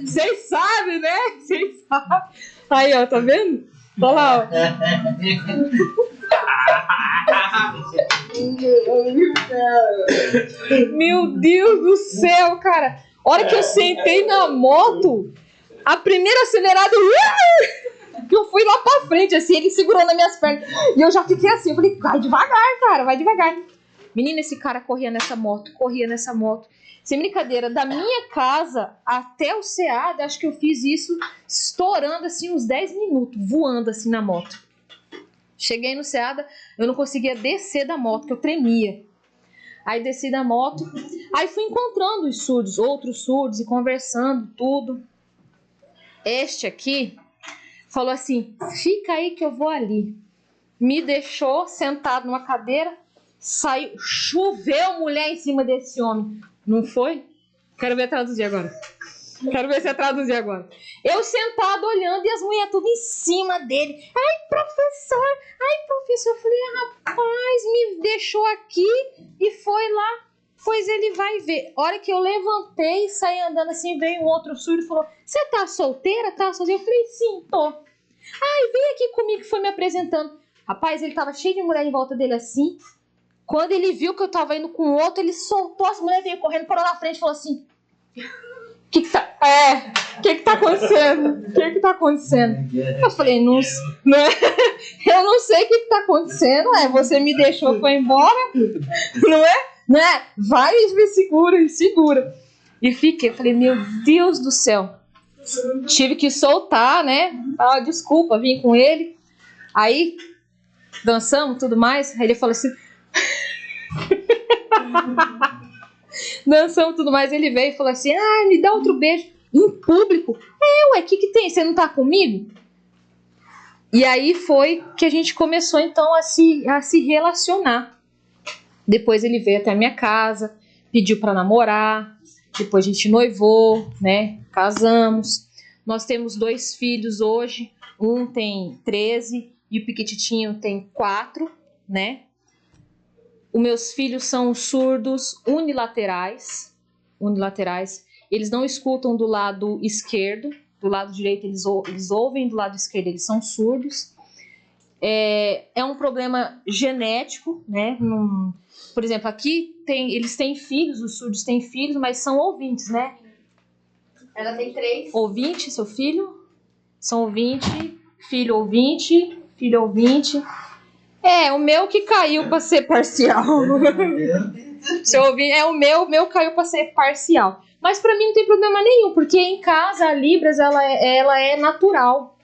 Vocês sabem, né? Vocês sabem. Aí, ó, tá vendo? Olha lá, ó. Meu Deus do céu, cara. A hora que eu sentei na moto, a primeira acelerada, que eu fui lá pra frente, assim, ele segurando as minhas pernas. E eu já fiquei assim, eu falei, vai devagar, cara, vai devagar. Menina, esse cara corria nessa moto. Sem brincadeira, da minha casa até o SEAD, acho que eu fiz isso estourando, assim, uns 10 minutos, voando, assim, na moto. Cheguei no SEAD, eu não conseguia descer da moto, que eu tremia. Aí desci da moto, aí fui encontrando os surdos, outros surdos, e conversando, tudo. Este aqui falou assim, fica aí que eu vou ali. Me deixou sentado numa cadeira, saiu, choveu mulher em cima desse homem. Não foi? Quero ver traduzir agora. Quero ver se é traduzir agora. Eu sentado olhando e as mulheres tudo em cima dele. Ai, professor. Eu falei, rapaz, me deixou aqui e foi lá. Pois ele vai ver. A hora que eu levantei, saí andando assim, veio um outro surdo e falou, você tá solteira? Tá sozinha? Eu falei, sim, tô. Ai, vem aqui comigo, que foi me apresentando. Rapaz, ele tava cheio de mulher em volta dele assim. Quando ele viu que eu tava indo com o outro, ele soltou as mulheres, veio correndo, parou na frente e falou assim... O que que tá acontecendo? O que tá acontecendo? Eu falei, não, eu não sei o que tá acontecendo, você me deixou, foi embora, não é? Vai e me segura. E fiquei, eu falei, meu Deus do céu. Tive que soltar, né? Ah, desculpa, vim com ele. Aí, dançamos, tudo mais. Aí ele falou assim... Dançamos tudo mais, ele veio e falou assim, me dá outro beijo em público. O que tem? Você não tá comigo? E aí foi que a gente começou então a se relacionar. Depois ele veio até a minha casa, pediu pra namorar, depois a gente noivou, né? Casamos. Nós temos 2 filhos hoje, um tem 13 e o piquititinho tem 4, né? Os meus filhos são surdos unilaterais. Eles não escutam do lado esquerdo, do lado direito eles ouvem, do lado esquerdo eles são surdos. É um problema genético, né? Por exemplo, aqui eles têm filhos, os surdos têm filhos, mas são ouvintes, né? Ela tem 3. Ouvinte, seu filho? São ouvinte, filho ouvinte. O meu que caiu para ser parcial. Se eu ouvir, o meu caiu para ser parcial. Mas para mim não tem problema nenhum, porque em casa a Libras ela é natural.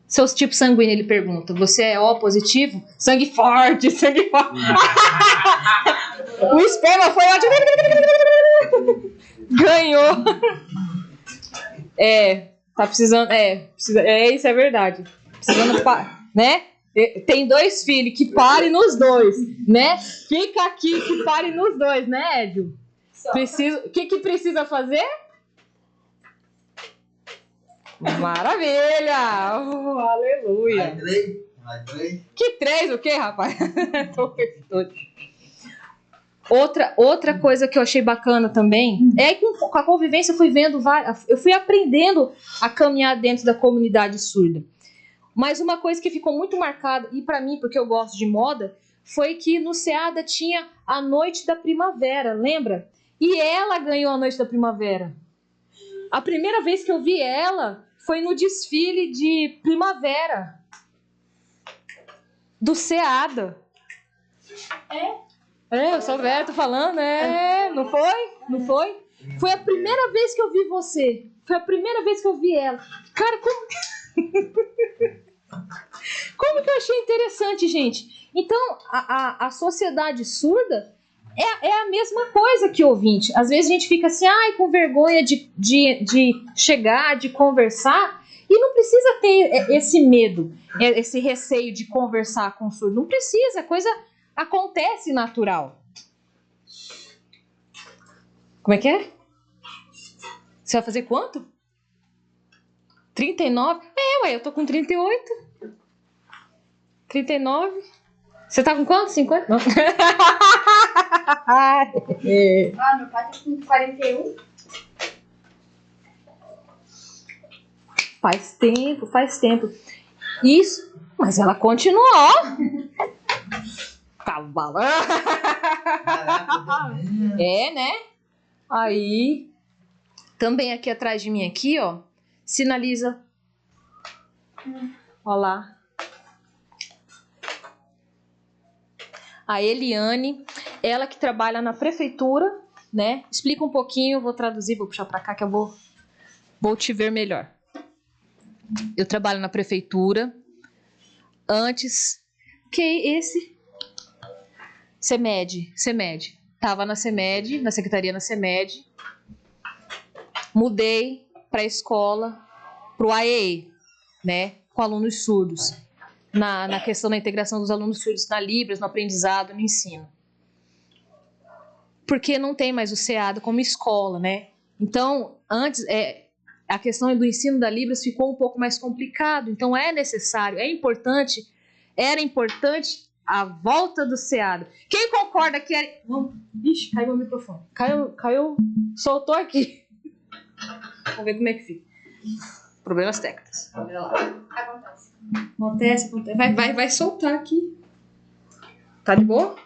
Seus tipos sanguíneos, ele pergunta. Você é O positivo? Sangue forte. O esperma foi ótimo. Ganhou. Tá precisando, isso é verdade. Precisando, né? Tem 2 filhos, que pare nos 2, né? Fica aqui, que pare nos 2, né, Edio? O que precisa fazer? Maravilha! Aleluia! Mais 3. Que 3 o quê, rapaz? Outra coisa que eu achei bacana também é que com a convivência eu fui aprendendo a caminhar dentro da comunidade surda. Mas uma coisa que ficou muito marcada, e para mim, porque eu gosto de moda, foi que no SEAD tinha a Noite da Primavera, lembra? E ela ganhou a Noite da Primavera. A primeira vez que eu vi ela foi no desfile de primavera do SEAD. Eu sou velho, tô falando, não foi? Foi a primeira vez que eu vi você. Foi a primeira vez que eu vi ela. Cara, como que eu achei interessante, gente. Então, a sociedade surda é a mesma coisa que ouvinte. Às vezes a gente fica assim, com vergonha de chegar, de conversar, e não precisa ter esse medo, esse receio de conversar com o surdo. Não precisa, a coisa acontece natural. Como é que é? Você vai fazer quanto? 39? Ué, eu tô com 38. 39. Você tá com quanto? 50? Não. Ah, meu pai tá com 41. Faz tempo. Isso, mas ela continuou. Cavalo. É, né? Aí, também aqui atrás de mim, aqui, ó, sinaliza. Ó lá. A Eliane, ela que trabalha na prefeitura, né? Explica um pouquinho, eu vou traduzir, vou puxar pra cá que eu vou te ver melhor. Eu trabalho na prefeitura. Antes, que esse? CEMED. Tava na CEMED, na secretaria na CEMED. Mudei pra escola, pro AEE, né? Com alunos surdos. Na questão da integração dos alunos surdos na Libras, no aprendizado, no ensino. Porque não tem mais o SEAD como escola, né? Então, antes, a questão do ensino da Libras ficou um pouco mais complicado. Então, é necessário, era importante a volta do SEAD. Quem concorda que era... Ixi, caiu o microfone. Caiu, soltou aqui. Vamos ver como é que fica. Problemas técnicos. Olha lá. Acontece. Vai soltar aqui. Tá de boa?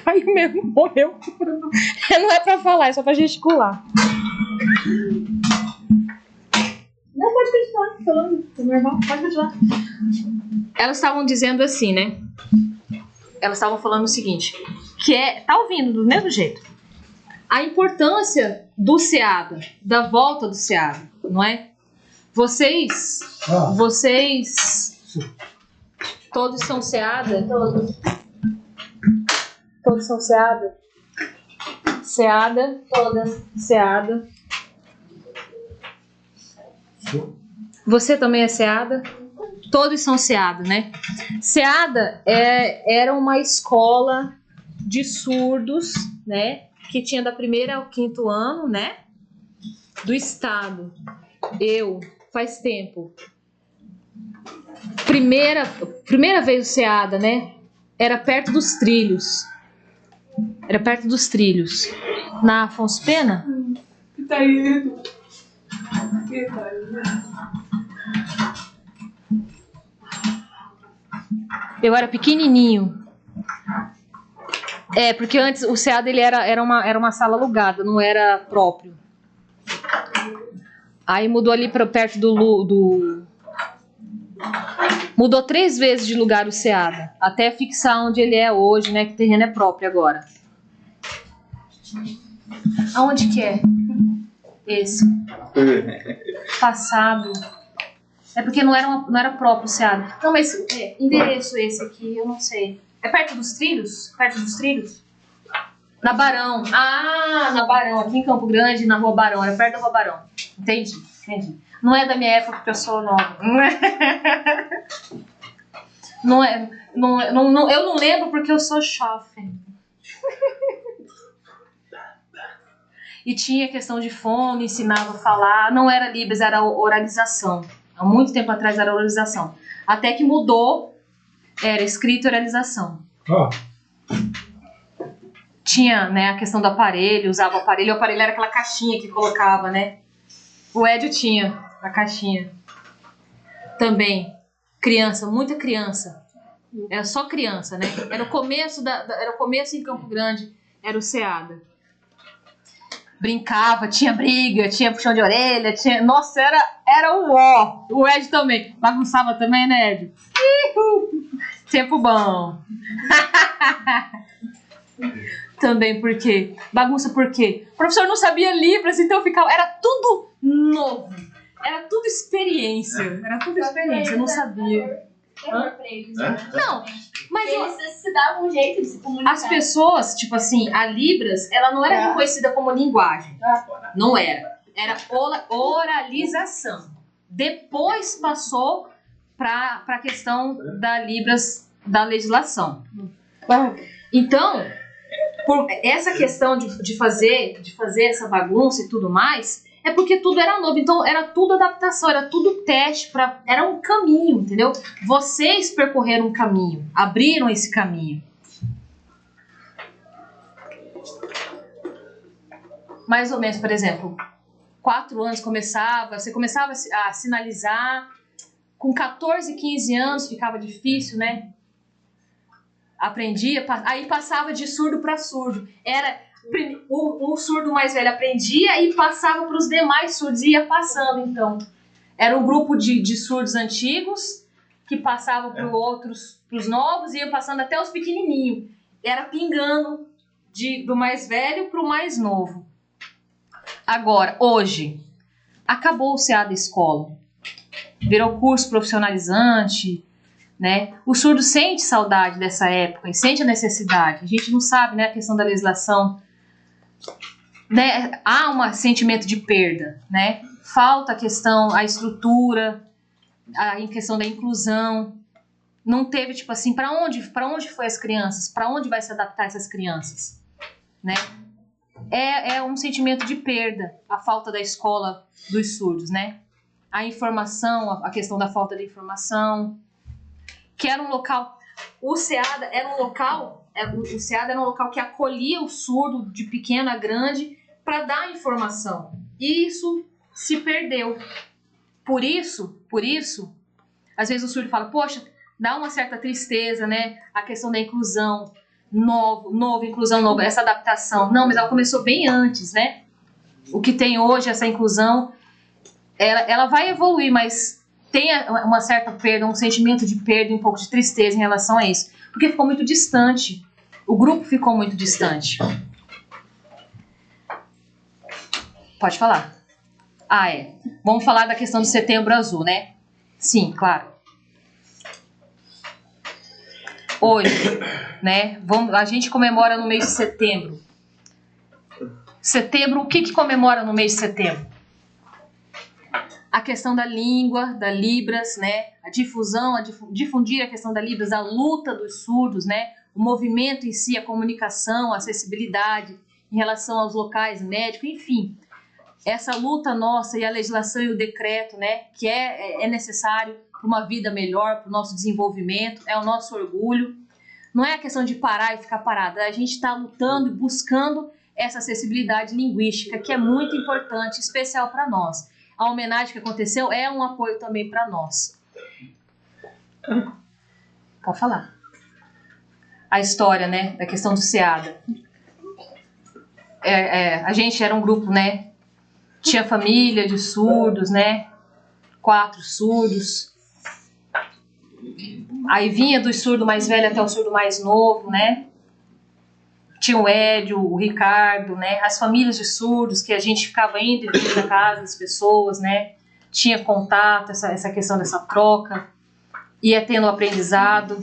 Caiu mesmo, morreu. Não é pra falar, é só pra gesticular. Não, pode continuar falando. Tá normal, pode continuar. Elas estavam dizendo assim, né? Elas estavam falando o seguinte, que tá ouvindo do mesmo jeito. A importância do SEAD, da volta do SEAD, não é? Vocês todos são SEAD? Todos são SEAD? SEAD? Todas. SEAD. Você também é SEAD? Todos são SEAD, né? SEAD era uma escola de surdos, né? Que tinha da 1ª ao 5º ano, né? Do estado. Faz tempo. Primeira vez o SEAD, né? Era perto dos trilhos. Na Afonso Pena? Tá aí. Eu era pequenininho. Porque antes o SEAD ele era uma sala alugada, não era próprio. Aí mudou ali para perto do mudou 3 vezes de lugar o SEAD, até fixar onde ele é hoje, né? Que o terreno é próprio agora. Aonde que é? Esse. Passado. É porque não era próprio o SEAD. Não, mas endereço esse aqui, eu não sei. É perto dos trilhos? Na Barão. Ah, na Barão, aqui em Campo Grande, na Rua Barão. Era perto da Rua Barão. Entendi. Não é da minha época porque eu sou nova. Eu não lembro porque eu sou jovem. E tinha questão de fone, ensinava a falar. Não era Libras, era oralização. Há muito tempo atrás era oralização. Até que mudou, era escrito oralização. Tinha, né, a questão do aparelho, usava o aparelho era aquela caixinha que colocava, né? O Edio tinha a caixinha. Também, criança, muita criança. Era só criança, né? Era o começo em Campo Grande, era o SEAD. Brincava, tinha briga, tinha puxão de orelha, tinha... Nossa, era o ó. O Ed também. Bagunçava também, né, Ed? Tempo bom. Também porque... Bagunça por quê? O professor não sabia Libras, então ficava... Era tudo novo. Era tudo experiência. Eu não sabia. Não, mas eles se davam um jeito de se comunicar. As pessoas, tipo assim, a Libras, ela não era reconhecida como linguagem. Não era. Era oralização. Depois passou para a questão da Libras da legislação. Então, por essa questão de fazer essa bagunça e tudo mais, é porque tudo era novo. Então, era tudo adaptação, era tudo teste, era um caminho, entendeu? Vocês percorreram um caminho, abriram esse caminho. Mais ou menos, por exemplo, 4 anos você começava a sinalizar, com 14, 15 anos ficava difícil, né? Aprendia, aí passava de surdo para surdo. Era o surdo mais velho aprendia e passava para os demais surdos, ia passando, então. Era um grupo de surdos antigos que passavam para os novos e ia passando até os pequenininhos. Era pingando do mais velho para o mais novo. Agora, hoje, acabou o CA da escola. Virou curso profissionalizante, né? O surdo sente saudade dessa época e sente a necessidade. A gente não sabe, né, a questão da legislação, né? Há um sentimento de perda, né? Falta a estrutura, a questão da inclusão. Não teve, tipo assim, para onde foi as crianças? Para onde vai se adaptar essas crianças, né? É um sentimento de perda, a falta da escola dos surdos, né? A informação, a questão da falta de informação, que era um local, o SEADA era um local, o SEADA era um local que acolhia o surdo de pequeno a grande para dar informação. E isso se perdeu. Por isso, às vezes o surdo fala, poxa, dá uma certa tristeza, né? A questão da inclusão, inclusão nova, essa adaptação. Não, mas ela começou bem antes, né? O que tem hoje, essa inclusão, ela vai evoluir, mas tem uma certa perda, um sentimento de perda e um pouco de tristeza em relação a isso. Porque ficou muito distante. O grupo ficou muito distante. Pode falar. Vamos falar da questão do Setembro Azul, né? Sim, claro. Hoje, né? A gente comemora no mês de setembro. Setembro, o que comemora no mês de setembro? A questão da língua, da Libras, né? A difusão, difundir a questão da Libras, a luta dos surdos, né? O movimento em si, a comunicação, a acessibilidade em relação aos locais médicos, enfim. Essa luta nossa e a legislação e o decreto, né? Que é necessário para uma vida melhor, para o nosso desenvolvimento, é o nosso orgulho. Não é a questão de parar e ficar parada, a gente está lutando e buscando essa acessibilidade linguística, que é muito importante, especial para nós. A homenagem que aconteceu é um apoio também para nós. Pode falar. A história, né, da questão do SEADA. A gente era um grupo, né, tinha família de surdos, né, 4 surdos. Aí vinha do surdo mais velho até o surdo mais novo, né? Tinha o Édio, o Ricardo, né? As famílias de surdos que a gente ficava indo e vindo na casa das pessoas, né? Tinha contato, essa questão dessa troca. Ia tendo aprendizado.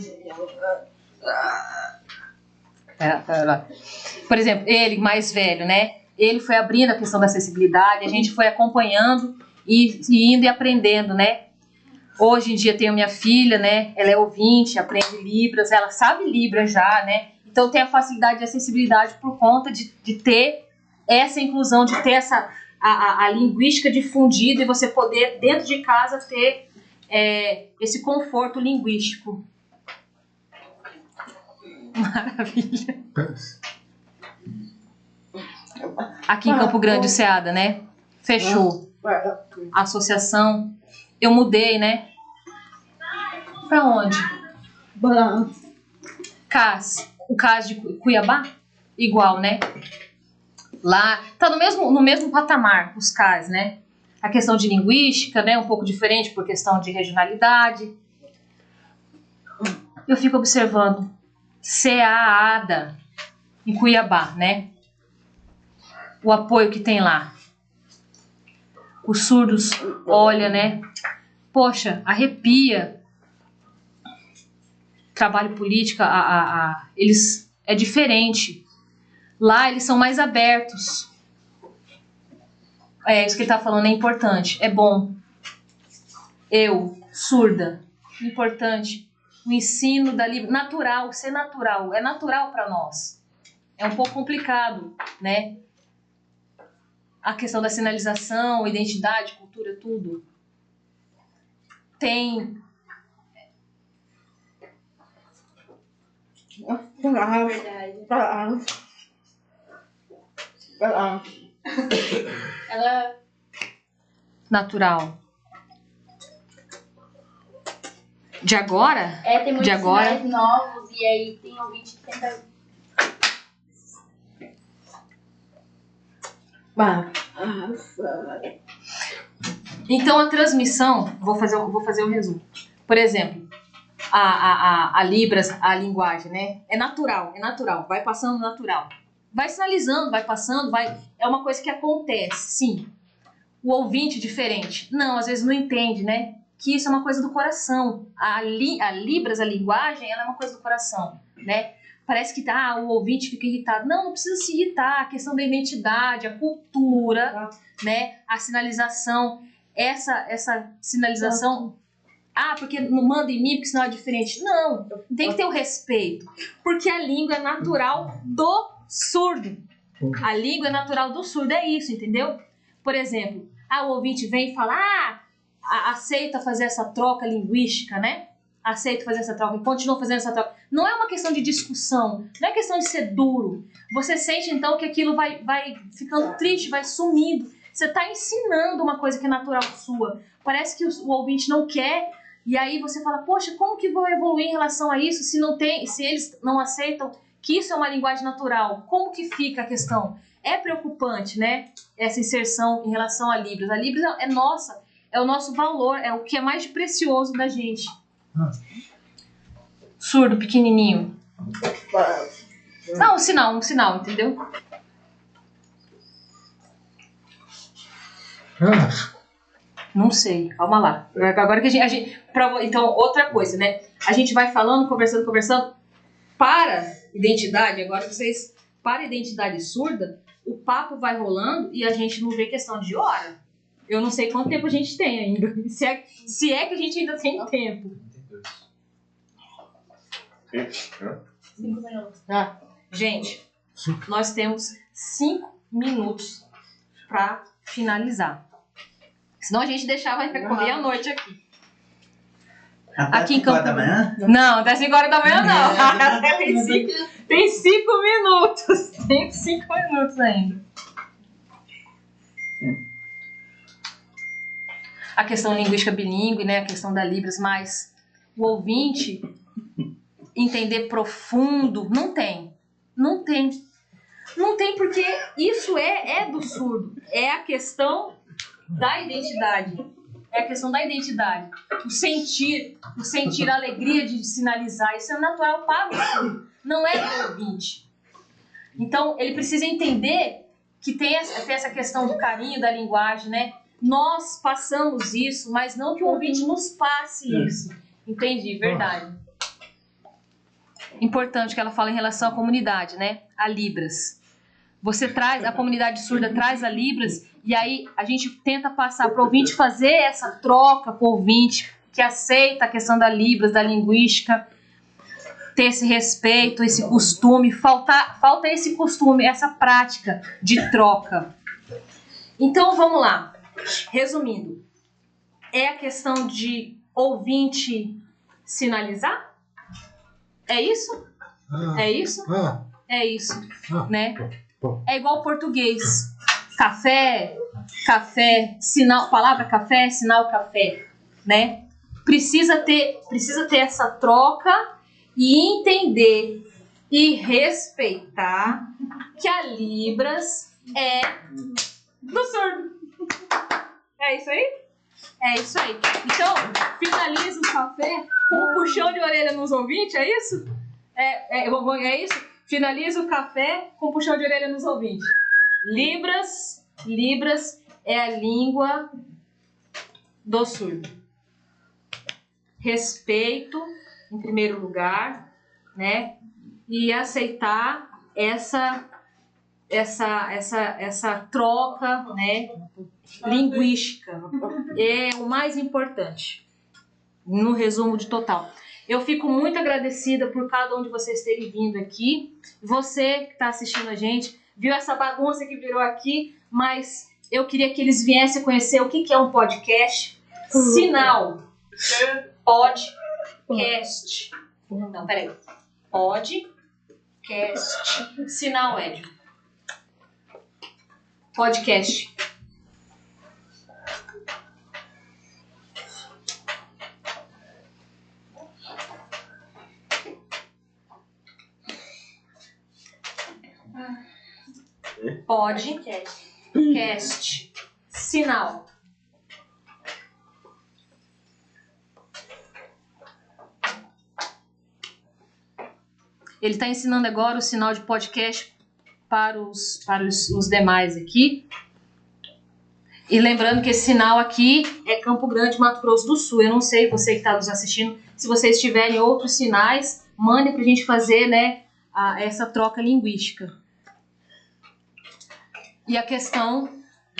Por exemplo, ele mais velho, né? Ele foi abrindo a questão da acessibilidade, a gente foi acompanhando e indo e aprendendo, né? Hoje em dia tenho minha filha, né? Ela é ouvinte, aprende Libras, ela sabe Libras já, né? Então tem a facilidade de acessibilidade por conta de ter essa inclusão, de ter a linguística difundida e você poder, dentro de casa, ter esse conforto linguístico. Maravilha. Aqui em Campo Grande, o SEADA, né? Fechou. A associação. Eu mudei, né? Pra onde? O CAS de Cuiabá? Igual, né? Lá, tá no mesmo patamar, os CAS, né? A questão de linguística, né? Um pouco diferente por questão de regionalidade. Eu fico observando CAADA em Cuiabá, né? O apoio que tem lá. Os surdos, olha, né? Poxa, arrepia. Trabalho político, eles é diferente. Lá eles são mais abertos. Isso que ele tá falando é importante, é bom. Eu, surda, importante. O ensino da natural, ser natural, é natural para nós. é um pouco complicado, né? A questão da sinalização, identidade, cultura, tudo. Tem... Verdade. Ela Natural. De agora? tem muitos De agora? sinais novos e aí tem ouvinte que tenta... Então a transmissão, vou fazer um resumo. Por exemplo, a Libras, a linguagem, né? É natural, vai passando natural. Vai sinalizando, vai passando, é uma coisa que acontece, sim. O ouvinte diferente, não, às vezes não entende, né? Que isso é uma coisa do coração. A Libras, a linguagem, ela é uma coisa do coração, né? Parece que o ouvinte fica irritado. Não precisa se irritar. A questão da identidade, a cultura, né? A sinalização. Essa sinalização... porque não manda em mim porque senão é diferente. Não, tem que ter o respeito. Porque a língua é natural do surdo. A língua é natural do surdo, é isso, entendeu? Por exemplo, o ouvinte vem e fala, aceita fazer essa troca linguística, né? Aceita fazer essa troca e continua fazendo essa troca. Não é uma questão de discussão, não é questão de ser duro. Você sente então que aquilo vai ficando triste, vai sumindo. Você está ensinando uma coisa que é natural sua. Parece que o ouvinte não quer, e aí você fala, poxa, como que vou evoluir em relação a isso se eles não aceitam que isso é uma linguagem natural? Como que fica a questão? É preocupante, né? Essa inserção em relação a Libras. A Libras é nossa, é o nosso valor, é o que é mais precioso da gente. Surdo, pequenininho. Não, um sinal, entendeu? Não sei, calma lá. Agora que a gente então, outra coisa, né? A gente vai falando, conversando. Para identidade, agora vocês... Para identidade surda, o papo vai rolando e a gente não vê questão de hora. Eu não sei quanto tempo a gente tem ainda. Se é que a gente ainda tem tempo. 5 minutos. Gente, nós temos 5 minutos para finalizar. Senão a gente deixava comer à noite aqui. Aqui em Campo... da manhã? Não, até 5 horas da manhã não. Tem 5 minutos. Tem 5 minutos ainda. A questão linguística bilíngue, né? A questão da Libras, mas o ouvinte entender profundo, não tem. Não tem porque isso é do surdo. É a questão da identidade. É a questão da identidade. O sentir a alegria de sinalizar, isso é natural para o surdo, não é do ouvinte. Então, ele precisa entender que tem essa questão do carinho da linguagem, né? Nós passamos isso, mas não que o ouvinte nos passe isso. Entendi, verdade. Importante que ela fala em relação à comunidade, né? A Libras. Você traz, a comunidade surda traz a Libras, e aí a gente tenta passar para o ouvinte fazer essa troca com o ouvinte que aceita a questão da Libras, da linguística, ter esse respeito, esse costume. Falta esse costume, essa prática de troca. Então vamos lá. Resumindo, é a questão de ouvinte sinalizar? É isso? É isso? É isso, né? É igual português. Café, sinal, palavra café, sinal café, né? Precisa ter essa troca e entender e respeitar que a Libras é do surdo. É isso aí? É isso aí. Então, finaliza o café com um puxão de orelha nos ouvintes, é isso? É isso? Finaliza o café com um puxão de orelha nos ouvintes. Libras é a língua do surdo. Respeito, em primeiro lugar, né? E aceitar essa troca, né, linguística. É o mais importante, no resumo de total. Eu fico muito agradecida por cada um de vocês terem vindo aqui. Você que está assistindo a gente, viu essa bagunça que virou aqui, mas eu queria que eles viessem conhecer o que é um podcast. Sinal. Podcast. Não, peraí. Podcast. Sinal, Edio. Podcast. Podcast. Sinal. Ele está ensinando agora o sinal de podcast para os demais aqui. E lembrando que esse sinal aqui é Campo Grande, Mato Grosso do Sul. Eu não sei, você que está nos assistindo, se vocês tiverem outros sinais, mandem para a gente fazer, né, essa troca linguística. E a questão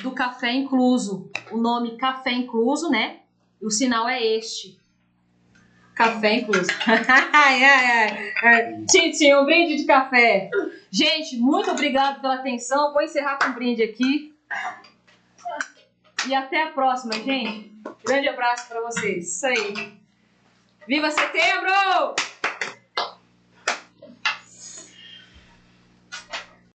do café incluso. O nome café incluso, né? O sinal é este. Café incluso. Titi, um brinde de café. Gente, muito obrigado pela atenção. Vou encerrar com um brinde aqui. E até a próxima, gente. Grande abraço para vocês. Isso aí. Viva Setembro!